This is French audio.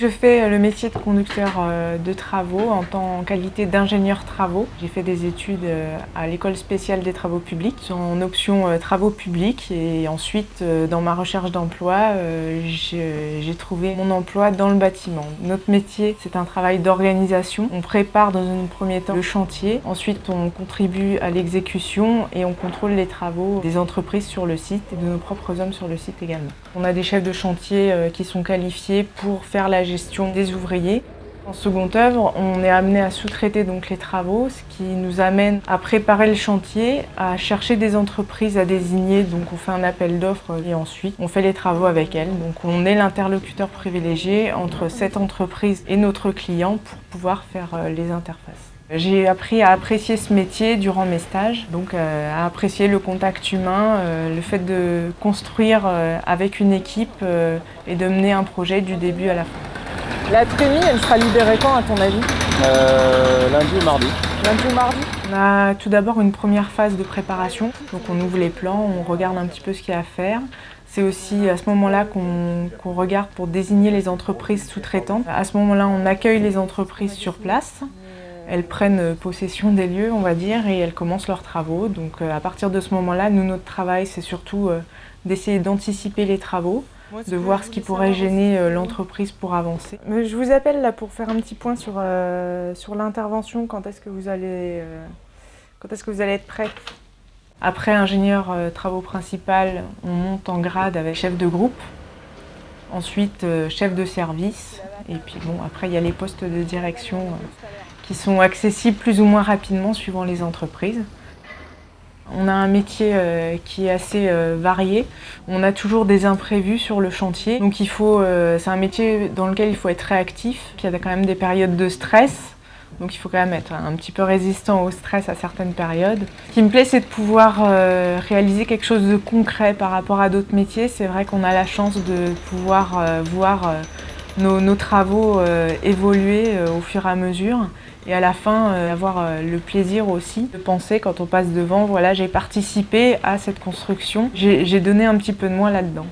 Je fais le métier de conducteur de travaux en qualité d'ingénieur travaux. J'ai fait des études à l'école spéciale des travaux publics en option travaux publics et ensuite dans ma recherche d'emploi j'ai trouvé mon emploi dans le bâtiment. Notre métier, c'est un travail d'organisation. On prépare dans un premier temps le chantier, ensuite on contribue à l'exécution et on contrôle les travaux des entreprises sur le site et de nos propres hommes sur le site également. On a des chefs de chantier qui sont qualifiés pour faire la gestion des ouvriers. En seconde œuvre, on est amené à sous-traiter donc les travaux, ce qui nous amène à préparer le chantier, à chercher des entreprises à désigner. Donc on fait un appel d'offres et ensuite on fait les travaux avec elles. Donc on est l'interlocuteur privilégié entre cette entreprise et notre client pour pouvoir faire les interfaces. J'ai appris à apprécier ce métier durant mes stages, donc à apprécier le contact humain, le fait de construire avec une équipe et de mener un projet du début à la fin. La trémie, elle sera libérée quand à ton avis? Lundi ou mardi. Lundi ou mardi? On a tout d'abord une première phase de préparation, donc on ouvre les plans, on regarde un petit peu ce qu'il y a à faire. C'est aussi à ce moment-là qu'on regarde pour désigner les entreprises sous-traitantes. À ce moment-là, on accueille les entreprises sur place. Elles prennent possession des lieux, on va dire, et elles commencent leurs travaux. Donc à partir de ce moment-là, nous, notre travail, c'est surtout d'essayer d'anticiper les travaux, de voir ce qui pourrait gêner l'entreprise pour avancer. Je vous appelle là pour faire un petit point sur l'intervention. Quand est-ce que vous allez être prêt? Après ingénieur travaux principal, on monte en grade avec chef de groupe. Ensuite, chef de service. Et puis bon, après, il y a les postes de direction qui sont accessibles plus ou moins rapidement suivant les entreprises. On a un métier qui est assez varié. On a toujours des imprévus sur le chantier. Donc c'est un métier dans lequel il faut être réactif. Il y a quand même des périodes de stress. Donc il faut quand même être un petit peu résistant au stress à certaines périodes. Ce qui me plaît, c'est de pouvoir réaliser quelque chose de concret par rapport à d'autres métiers. C'est vrai qu'on a la chance de pouvoir voir nos travaux évoluer au fur et à mesure. Et à la fin, avoir le plaisir aussi de penser quand on passe devant, voilà, j'ai participé à cette construction, j'ai donné un petit peu de moi là-dedans.